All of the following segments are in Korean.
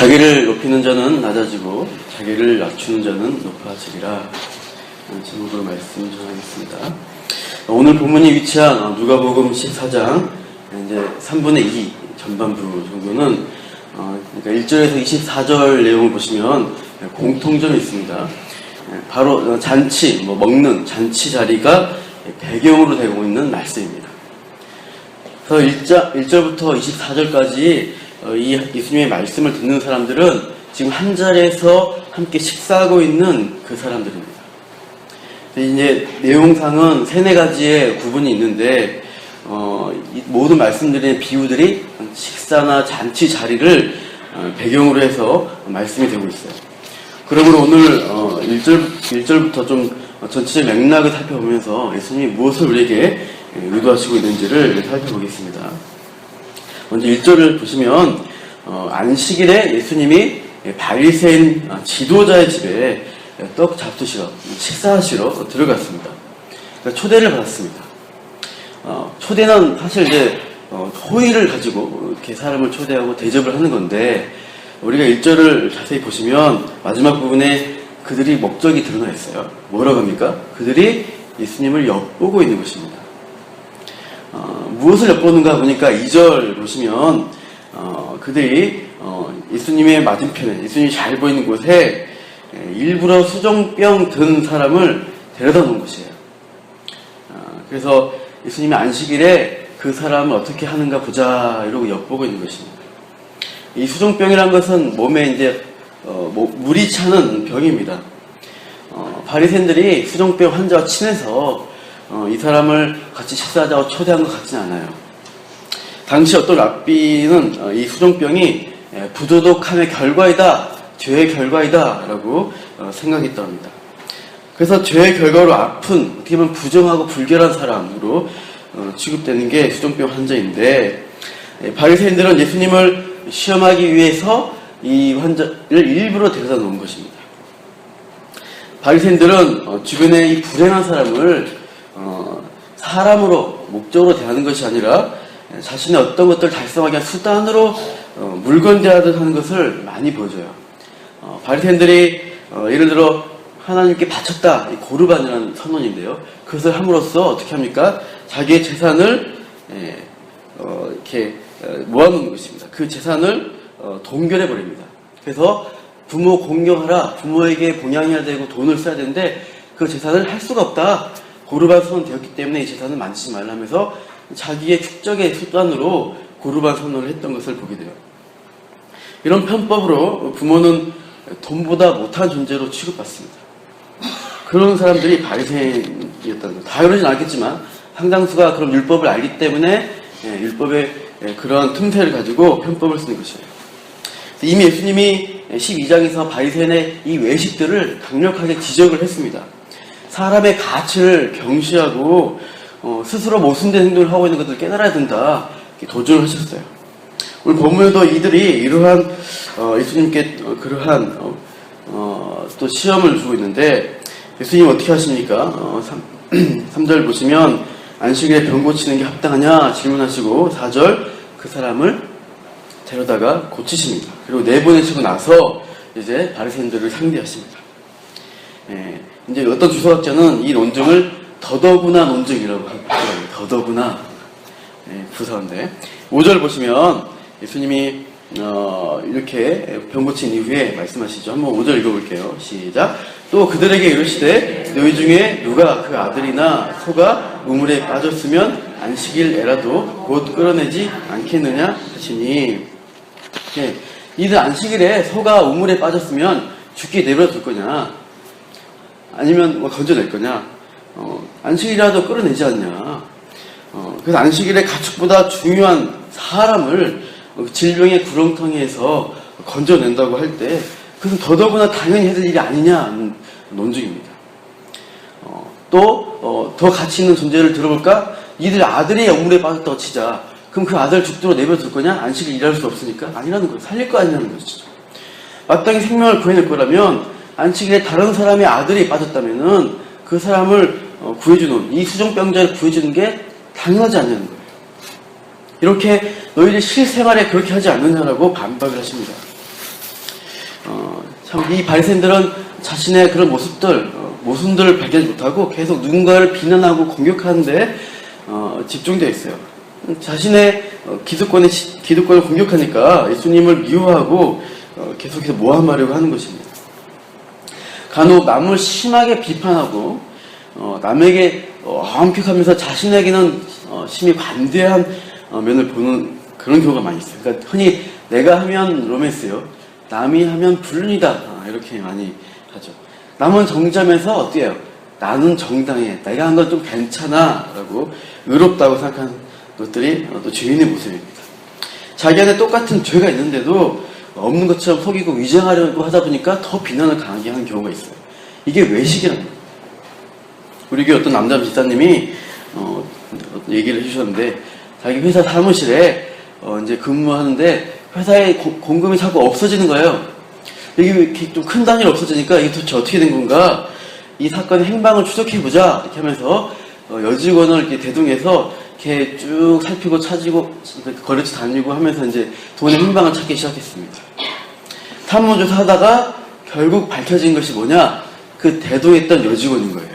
자기를 높이는 자는 낮아지고 자기를 낮추는 자는 높아지리라. 제목으로 말씀 전하겠습니다. 오늘 본문이 위치한 누가복음 14장 이제 3분의 2 전반부 정도는 그러니까 1절에서 24절 내용을 보시면 공통점이 있습니다. 바로 잔치, 먹는 잔치 자리가 배경으로 되고 있는 말씀입니다. 그래서 1절부터 24절까지 이 예수님의 말씀을 듣는 사람들은 지금 한 자리에서 함께 식사하고 있는 그 사람들입니다. 이제 내용상은 3-4가지의 구분이 있는데 이 모든 말씀드린 비유들이 식사나 잔치 자리를 배경으로 해서 말씀이 되고 있어요. 그러므로 오늘 1절부터 좀 전체적 맥락을 살펴보면서 예수님이 무엇을 우리에게 의도하시고 있는지를 살펴보겠습니다. 먼저 1절을 보시면 안식일에 예수님이 바리새인 지도자의 집에 떡 잡수시러 식사하시러 들어갔습니다. 그러니까 초대를 받았습니다. 초대는 사실 이제 호의를 가지고 이렇게 사람을 초대하고 대접을 하는 건데 우리가 1절을 자세히 보시면 마지막 부분에 그들이 목적이 드러나 있어요. 뭐라고 합니까? 그들이 예수님을 엿보고 있는 것입니다. 무엇을 엿보는가 보니까 2절 보시면 그들이 예수님의 맞은편에 예수님이 잘 보이는 곳에 일부러 수종병 든 사람을 데려다 놓은 것이에요. 그래서 예수님이 안식일에 그 사람을 어떻게 하는가 보자 이러고 엿보고 있는 것입니다. 이 수종병이란 것은 몸에 이제 물이 차는 병입니다. 바리새인들이 수종병 환자와 친해서 이 사람을 같이 식사하자고 초대한 것 같지는 않아요. 당시 어떤 랍비는 이 수종병이 부도덕함의 결과이다, 죄의 결과이다 라고 생각했다고 합니다. 그래서 죄의 결과로 아픈, 어떻게 보면 부정하고 불결한 사람으로 취급되는 게 수종병 환자인데 바리새인들은 예수님을 시험하기 위해서 이 환자를 일부러 데려다 놓은 것입니다. 바리새인들은 주변에 이 불행한 사람을 사람으로 목적으로 대하는 것이 아니라 자신의 어떤 것들을 달성하기 위한 수단으로 물건 대하듯 하는 것을 많이 보여줘요. 바리새인들이 예를 들어 하나님께 바쳤다, 이 고르반이라는 선언인데요. 그것을 함으로써 어떻게 합니까? 자기의 재산을 이렇게 모아놓는 것입니다. 그 재산을 동결해 버립니다. 그래서 부모 공경하라, 부모에게 봉양해야 되고 돈을 써야 되는데 그 재산을 할 수가 없다. 고르반 선언 되었기 때문에 이 재산을 만지지 말라면서 자기의 축적의 수단으로 고르반 선언을 했던 것을 보게 돼요. 이런 편법으로 부모는 돈보다 못한 존재로 취급받습니다. 그런 사람들이 바리새인이었다는 거예요. 다 그러진 않겠지만 상당수가 그런 율법을 알기 때문에 율법의 그러한 틈새를 가지고 편법을 쓰는 것이에요. 이미 예수님이 12장에서 바리새인의 이 외식들을 강력하게 지적을 했습니다. 사람의 가치를 경시하고 스스로 모순된 행동을 하고 있는 것들을 깨달아야 된다, 이렇게 도전을 하셨어요. 오늘 본문에도 이들이 이러한 예수님께 그러한 또 시험을 주고 있는데 예수님 어떻게 하십니까? 3절 보시면 안식일에 병 고치는 게 합당하냐 질문하시고 4절 그 사람을 데려다가 고치십니다. 그리고 내보내시고 나서 이제 바리새인들을 상대하십니다. 이제 어떤 주석학자는 이 논증을 더더구나 논증이라고 합니다. 더더구나 부사인데 5절 보시면 예수님이 이렇게 병 고친 이후에 말씀하시죠. 한번 5절 읽어볼게요. 시작. 또 그들에게 이르시되 너희 중에 누가 그 아들이나 소가 우물에 빠졌으면 안식일에라도 곧 끌어내지 않겠느냐 하시니 이들 안식일에 소가 우물에 빠졌으면 죽게 내버려 둘 거냐 아니면 건져낼 거냐 안식일이라도 끌어내지 않냐. 그래서 안식일에 가축보다 중요한 사람을 질병의 구렁텅이에서 건져낸다고 할 때 그것은 더더구나 당연히 해야 될 일이 아니냐는 논증입니다. 또 더 가치 있는 존재를 들어볼까? 이들 아들이 우물에 빠졌다고 치자. 그럼 그 아들 죽도록 내버려둘 거냐? 안식일 일할 수 없으니까? 아니라는 거예요. 살릴 거 아니라는 것이죠. 마땅히 생명을 구해낼 거라면 안식일에 다른 사람의 아들이 빠졌다면은 그 사람을 구해주는, 이 수종병자를 구해주는 게 당연하지 않냐는 거예요. 이렇게 너희들 실생활에 그렇게 하지 않느냐라고 반박을 하십니다. 참 이 바리새인들은 자신의 그런 모순들을 발견하지 못하고 계속 누군가를 비난하고 공격하는데 집중되어 있어요. 자신의 기득권을 공격하니까 예수님을 미워하고 계속해서 모함하려고 하는 것입니다. 간혹 남을 심하게 비판하고 남에게 엄격하면서 자신에게는 심히 관대한 면을 보는 그런 경우가 많이 있어요. 그러니까 흔히 내가 하면 로맨스요, 남이 하면 불륜이다, 이렇게 많이 하죠. 남은 정죄하면서 어때요? 나는 정당해, 내가 한 건 좀 괜찮아 라고 의롭다고 생각하는 것들이 또 죄인의 모습입니다. 자기 안에 똑같은 죄가 있는데도 없는 것처럼 속이고 위장하려고 하다 보니까 더 비난을 강하게 하는 경우가 있어요. 이게 외식이라는 거예요. 우리 교회 어떤 남자 집사님이 얘기를 해주셨는데, 자기 회사 사무실에 이제 근무하는데 회사에 공금이 자꾸 없어지는 거예요. 이게 이렇게 좀 큰 단위로 없어지니까 이게 도대체 어떻게 된 건가? 이 사건의 행방을 추적해보자 이렇게 하면서 여직원을 이렇게 대동해서 이렇게 쭉 살피고 찾고 거래처 다니고 하면서 이제 돈의 행방을 찾기 시작했습니다. 탐문조사 하다가 결국 밝혀진 것이 뭐냐? 그 대동했던 여직원인 거예요.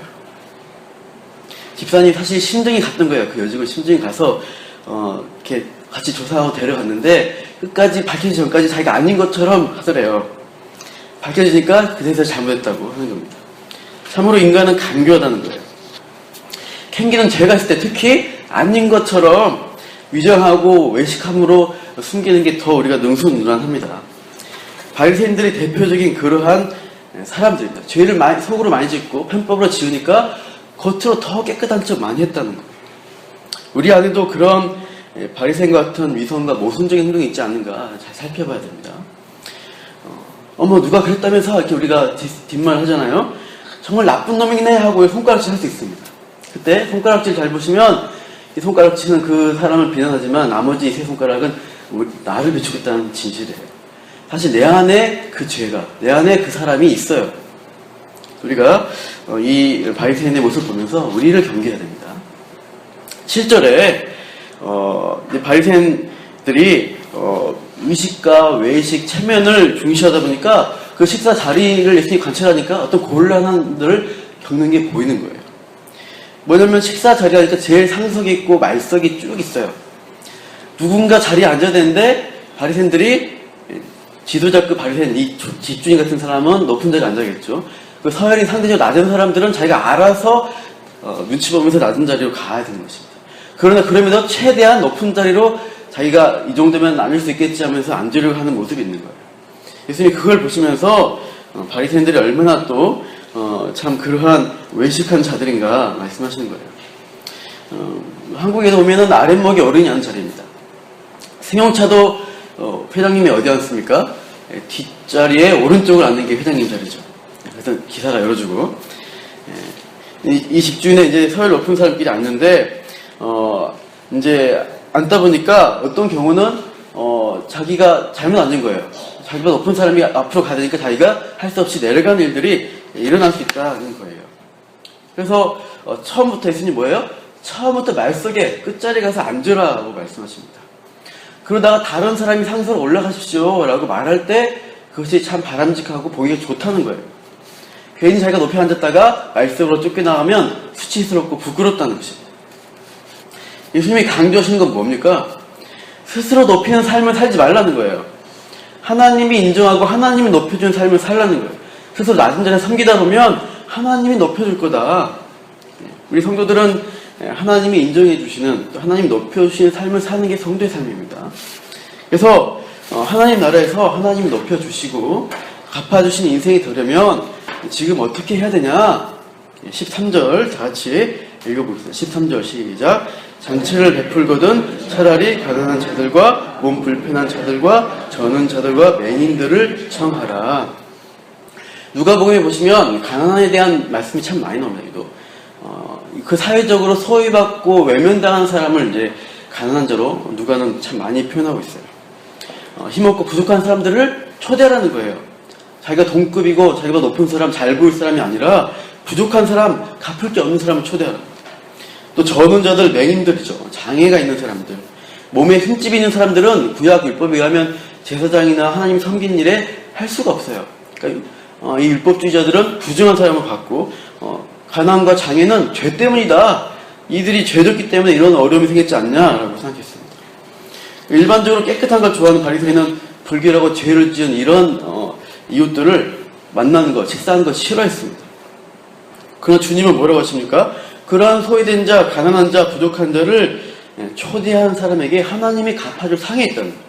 집사님이 사실 심증이 갔던 거예요. 그 여직원 심증이 가서 이렇게 같이 조사하고 데려갔는데 끝까지 밝혀지기 전까지 자기가 아닌 것처럼 하더래요. 밝혀지니까 그래서 잘못했다고 하는 겁니다. 참으로 인간은 간교하다는 거예요. 캥기는 죄가 있을 때 특히 아닌 것처럼 위장하고 외식함으로 숨기는 게 더 우리가 능수능란합니다. 바리새인들이 대표적인 그러한 사람들입니다. 죄를 속으로 많이 짓고 편법으로 지으니까 겉으로 더 깨끗한 척 많이 했다는 거예요. 우리 안에도 그런 바리새인과 같은 위선과 모순적인 행동이 있지 않는가 잘 살펴봐야 됩니다. 어머 누가 그랬다면서 이렇게 우리가 뒷말 하잖아요. 정말 나쁜 놈이네 하고 손가락질 할 수 있습니다. 그때 손가락질 잘 보시면 이 손가락질은 그 사람을 비난하지만 나머지 세 손가락은 나를 비추겠다는 진실이에요. 사실 내 안에 그 죄가, 내 안에 그 사람이 있어요. 우리가 이 바리새인의 모습을 보면서 우리를 경계해야 됩니다. 7절에 바리새인들이 의식과 외식, 체면을 중시하다 보니까 그 식사 자리를 예수님이 관찰하니까 어떤 곤란함들을 겪는 게 보이는 거예요. 뭐냐면 식사 자리가 그러니까 제일 상석이 있고 말석이 쭉 있어요. 누군가 자리에 앉아야 되는데 바리새인들이 지도자급 바리새인, 이 집주인 같은 사람은 높은 자리에 앉아야겠죠. 그 서열이 상대적으로 낮은 사람들은 자기가 알아서 눈치 보면서 낮은 자리로 가야 되는 것입니다. 그러나 그러면서 최대한 높은 자리로 자기가 이 정도면 앉을 수 있겠지 하면서 앉으려고 하는 모습이 있는 거예요. 예수님이 그걸 보시면서 바리새인들이 얼마나 또 참 그러한 외식한 자들인가 말씀하시는 거예요. 한국에서 오면은 아랫목이 어른이 앉는 자리입니다. 승용차도 회장님이 어디 앉습니까? 뒷자리에 오른쪽을 앉는 게 회장님 자리죠. 그래서 기사가 열어주고 이 집주인은 이제 서열 높은 사람끼리 앉는데 이제 앉다 보니까 어떤 경우는 자기가 잘못 앉은 거예요. 자기보다 높은 사람이 앞으로 가야 되니까 자기가 할 수 없이 내려가는 일들이 일어날 수 있다는 거예요. 그래서 처음부터 예수님 뭐예요? 처음부터 말석에 끝자리 가서 앉으라고 말씀하십니다. 그러다가 다른 사람이 상석으로 올라가십시오 라고 말할 때 그것이 참 바람직하고 보기가 좋다는 거예요. 괜히 자기가 높이 앉았다가 말석으로 쫓겨나가면 수치스럽고 부끄럽다는 것입니다. 예수님이 강조하시는 건 뭡니까? 스스로 높이는 삶을 살지 말라는 거예요. 하나님이 인정하고 하나님이 높여준 삶을 살라는 거예요. 스스로 낮은 자리에 섬기다 보면 하나님이 높여줄 거다. 우리 성도들은 하나님이 인정해 주시는, 또 하나님이 높여주시는 삶을 사는 게 성도의 삶입니다. 그래서 하나님 나라에서 하나님이 높여주시고 갚아주시는 인생이 되려면 지금 어떻게 해야 되냐? 13절 다 같이 읽어보겠습니다. 13절 시작. 잔치를 베풀거든 차라리 가난한 자들과 몸 불편한 자들과 저는 자들과 맹인들을 청하라. 누가복음에 보시면 가난에 대한 말씀이 참 많이 나옵니다. 그 사회적으로 소외받고 외면당한 사람을 이제 가난한 자로 누가는 참 많이 표현하고 있어요. 힘없고 부족한 사람들을 초대하라는 거예요. 자기가 동급이고 자기가 높은 사람, 잘 보일 사람이 아니라 부족한 사람, 갚을 게 없는 사람을 초대하라. 또 저는 자들, 맹인들이죠. 장애가 있는 사람들. 몸에 흠집이 있는 사람들은 구약 율법에 의하면 제사장이나 하나님 섬긴 일에 할 수가 없어요. 그러니까 이 율법주의자들은 부정한 사람을 받고 가난과 장애는 죄 때문이다. 이들이 죄졌기 때문에 이런 어려움이 생겼지 않냐라고 생각했습니다. 일반적으로 깨끗한 걸 좋아하는 바리새인은 불결하고 죄를 지은 이런 이웃들을 만나는 것, 식사하는 것 싫어했습니다. 그러나 주님은 뭐라고 하십니까? 그러한 소외된 자, 가난한 자, 부족한 자를 초대한 사람에게 하나님이 갚아줄 상이 있다는 거예요.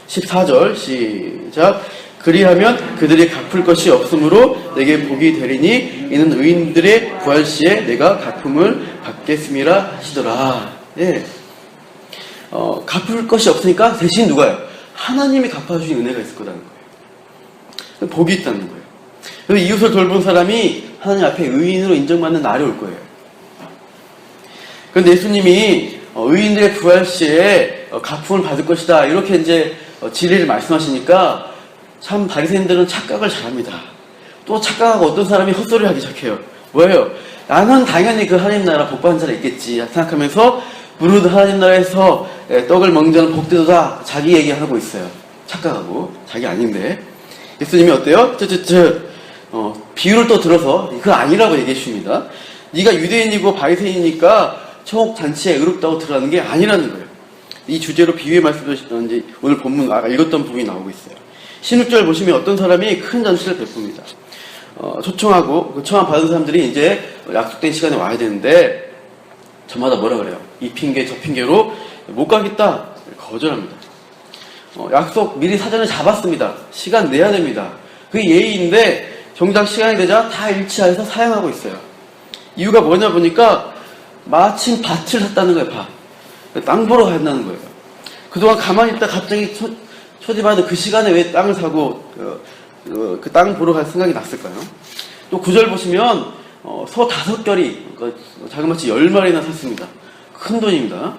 14절 시작. 그리하면 그들이 갚을 것이 없으므로 내게 복이 되리니 이는 의인들의 부활 시에 내가 갚음을 받겠음이라 하시더라. 예. 갚을 것이 없으니까 대신 누가요? 하나님이 갚아주신 은혜가 있을 거라는 거예요. 복이 있다는 거예요. 그래서 이웃을 돌본 사람이 하나님 앞에 의인으로 인정받는 날이 올 거예요. 그런데 예수님이 의인들의 부활 시에 갚음을 받을 것이다. 이렇게 이제 진리를 말씀하시니까 참 바리새인들은 착각을 잘합니다. 또 착각하고 어떤 사람이 헛소리를 하기 시작해요. 뭐예요? 나는 당연히 그 하나님 나라 복 받는 자가 있겠지 생각하면서 무릇 하나님 나라에서 떡을 먹는 자는 복되도다 자기 얘기하고 있어요. 착각하고 자기 아닌데 예수님이 어때요? 비유를 또 들어서 그거 아니라고 얘기해 주십니다. 네가 유대인이고 바리새인이니까 청옥 잔치에 의롭다고 들어가는 게 아니라는 거예요. 이 주제로 비유의 말씀도 이제 오늘 본문 읽었던 부분이 나오고 있어요. 16절 보시면 어떤 사람이 큰 잔치를 베풉니다. 초청하고 그 청함 받은 사람들이 이제 약속된 시간에 와야 되는데 저마다 뭐라 그래요? 이 핑계 저 핑계로 못 가겠다 거절합니다. 약속 미리 사전에 잡았습니다. 시간 내야 됩니다. 그게 예의인데 정작 시간이 되자 다 일치하여서 사양하고 있어요. 이유가 뭐냐 보니까 마침 밭을 샀다는 거예요. 밭. 땅 보러 간다는 거예요. 그동안 가만히 있다 갑자기 초대받은 그 시간에 왜 땅을 사고 그 땅 보러 갈 생각이 났을까요? 또 9절 보시면 소 5결이 자그마치 10마리나 샀습니다. 큰 돈입니다.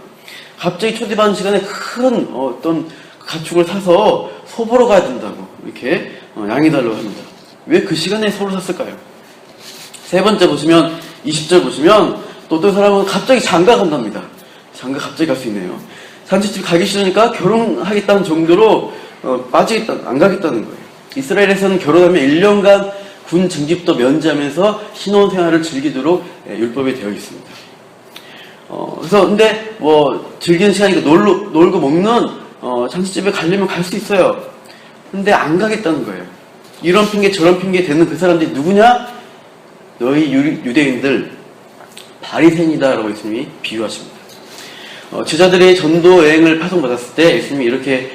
갑자기 초대받은 시간에 큰 어떤 가축을 사서 소 보러 가야 된다고 이렇게 양이 달라고 합니다. 왜 그 시간에 소를 샀을까요? 세 번째 보시면 20절 보시면 또 어떤 사람은 갑자기 장가 간답니다. 장가 갑자기 갈 수 있네요. 잔치집 가기 싫으니까 결혼하겠다는 정도로 안 가겠다는 거예요. 이스라엘에서는 결혼하면 1년간 군 징집도 면제하면서 신혼생활을 즐기도록 율법이 되어 있습니다. 그래서 근데 즐기는 시간이니까 놀고 먹는 잔치집에 가려면 갈 수 있어요. 근데 안 가겠다는 거예요. 이런 핑계 저런 핑계 대는 그 사람들이 누구냐? 너희 유대인들 바리새인이다라고 예수님이 비유하십니다. 제자들의 전도 여행을 파송받았을 때 예수님이 이렇게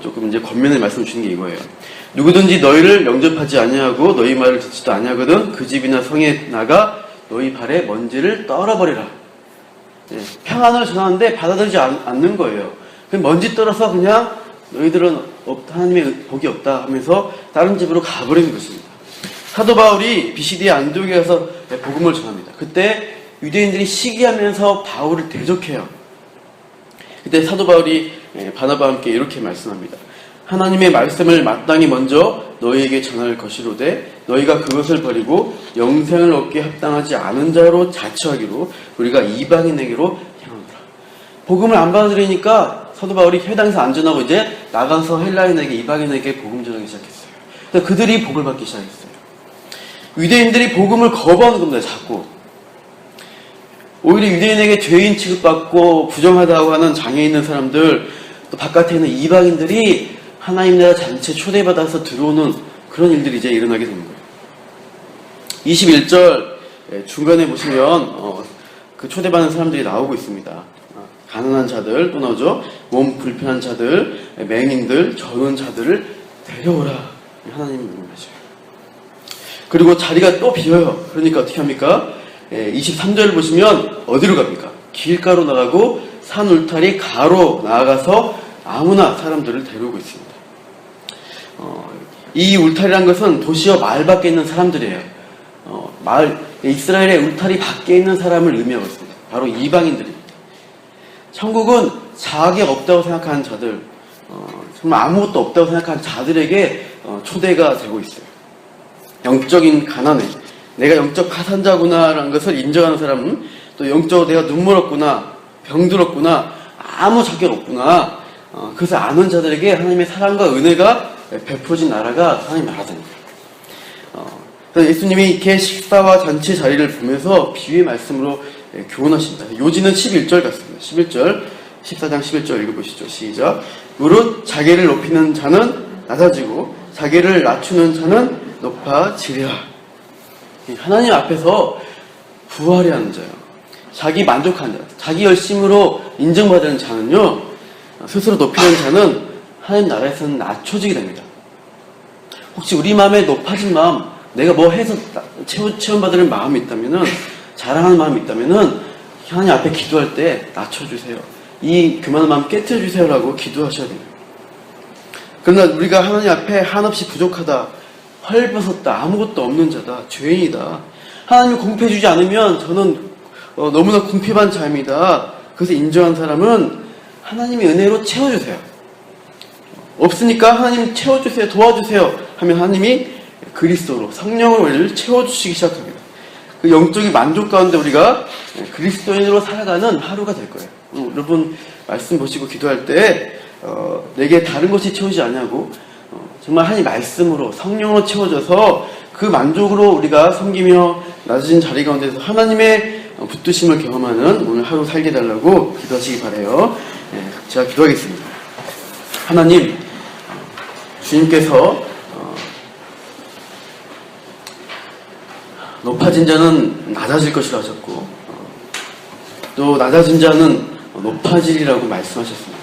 조금 이제 권면의 말씀을 주는 게 이거예요. 누구든지 너희를 영접하지 아니하고 너희 말을 듣지도 아니하거든 그 집이나 성에 나가 너희 발에 먼지를 떨어버리라. 평안을 전하는데 받아들이지 않는 거예요. 먼지 떨어서 그냥 너희들은 하나님의 복이 없다 하면서 다른 집으로 가버리는 것입니다. 사도 바울이 비시디아 안디옥에 가서 복음을 전합니다. 그때 유대인들이 시기하면서 바울을 대적해요. 그때 사도 바울이 바나바와 함께 이렇게 말씀합니다. 하나님의 말씀을 마땅히 먼저 너희에게 전할 것이로되 너희가 그것을 버리고 영생을 얻기에 합당하지 않은 자로 자처하기로 우리가 이방인에게로 향하노라. 복음을 안 받아들이니까 사도 바울이 회당에서 안전하고 이제 나가서 헬라인에게 이방인에게 복음 전하기 시작했어요. 그래서 그들이 복을 받기 시작했어요. 유대인들이 복음을 거부하는 겁니다. 자꾸. 오히려 유대인에게 죄인 취급받고 부정하다고 하는 장애 있는 사람들 또 바깥에 있는 이방인들이 하나님 나라 잔치에 초대받아서 들어오는 그런 일들이 이제 일어나게 되는 거예요. 21절 중간에 보시면 그 초대받는 사람들이 나오고 있습니다. 가난한 자들 또 나오죠. 몸 불편한 자들, 맹인들, 저는 자들을 데려오라. 하나님이 말씀하셔요. 그리고 자리가 또 비어요. 그러니까 어떻게 합니까? 23절을 보시면 어디로 갑니까? 길가로 나가고 산 울타리 가로 나아가서 아무나 사람들을 데려오고 있습니다. 이 울타리란 것은 도시와 마을 밖에 있는 사람들이에요. 이스라엘의 울타리 밖에 있는 사람을 의미하고 있습니다. 바로 이방인들입니다. 천국은 자격 없다고 생각하는 자들, 정말 아무것도 없다고 생각하는 자들에게 초대가 되고 있어요. 영적인 가난에 내가 영적 가산자구나라는 것을 인정하는 사람은 또 영적으로 내가 눈물 없구나, 병들었구나, 아무 자격 없구나 그것을 아는 자들에게 하나님의 사랑과 은혜가 베풀어진 나라가 하나님 나라입니다. 그래서 예수님이 이렇게 식사와 잔치 자리를 보면서 비유의 말씀으로 교훈하십니다. 요지는 11절 같습니다. 11절, 14장 11절 읽어보시죠. 시작. 무릇 자기를 높이는 자는 낮아지고 자기를 낮추는 자는 높아지리라. 하나님 앞에서 부활해야 하는 자요. 자기 만족하는 자, 자기 열심으로 인정받는 자는요, 스스로 높이는 자는 하나님 나라에서는 낮춰지게 됩니다. 혹시 우리 마음에 높아진 마음, 내가 뭐 해서 체험받을 마음이 있다면은, 자랑하는 마음이 있다면은, 하나님 앞에 기도할 때 낮춰주세요. 이 교만한 마음 깨트려주세요라고 기도하셔야 됩니다. 그러나 우리가 하나님 앞에 한없이 부족하다, 헐벗었다, 아무것도 없는 자다, 죄인이다. 하나님이 공급해주지 않으면 저는 너무나 궁핍한 자입니다. 그것을 인정한 사람은 하나님의 은혜로 채워주세요. 없으니까 하나님 채워주세요, 도와주세요 하면 하나님이 그리스도로 성령으로 우리를 채워주시기 시작합니다. 그 영적인 만족 가운데 우리가 그리스도인으로 살아가는 하루가 될 거예요. 여러분 말씀 보시고 기도할 때 내게 다른 것이 채우지 않냐고 정말 하나님 말씀으로 성령으로 채워져서 그 만족으로 우리가 섬기며 낮은 자리 가운데서 하나님의 붙드심을 경험하는 오늘 하루 살게 달라고 기도하시기 바라요. 제가 기도하겠습니다. 하나님, 주님께서 높아진 자는 낮아질 것이라 하셨고 또 낮아진 자는 높아지리라고 말씀하셨습니다.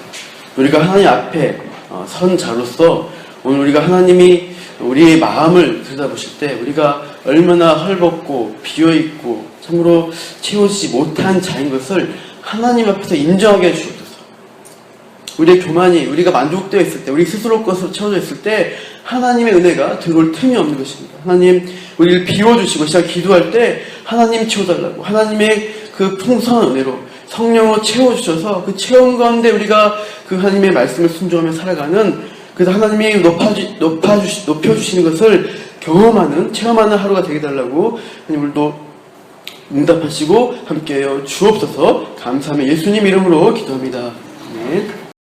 우리가 하나님 앞에 선 자로서 오늘 우리가 하나님이 우리의 마음을 들여다보실 때 우리가 얼마나 헐벗고 비어있고 참으로 채워지지 못한 자인 것을 하나님 앞에서 인정하게 해주옵소서. 우리의 교만이 우리가 만족되어 있을 때, 우리 스스로 것으로 채워져 있을 때 하나님의 은혜가 들어올 틈이 없는 것입니다. 하나님 우리를 비워주시고 시작 기도할 때 하나님 채워달라고 하나님의 그 풍성한 은혜로 성령으로 채워주셔서 그 체험 가운데 우리가 그 하나님의 말씀을 순종하며 살아가는 그래서 하나님이 높여주시는 것을 경험하는 체험하는 하루가 되게 달라고 하나님 오늘도 응답하시고 함께하여 주옵소서. 감사하며 예수님 이름으로 기도합니다. 아멘.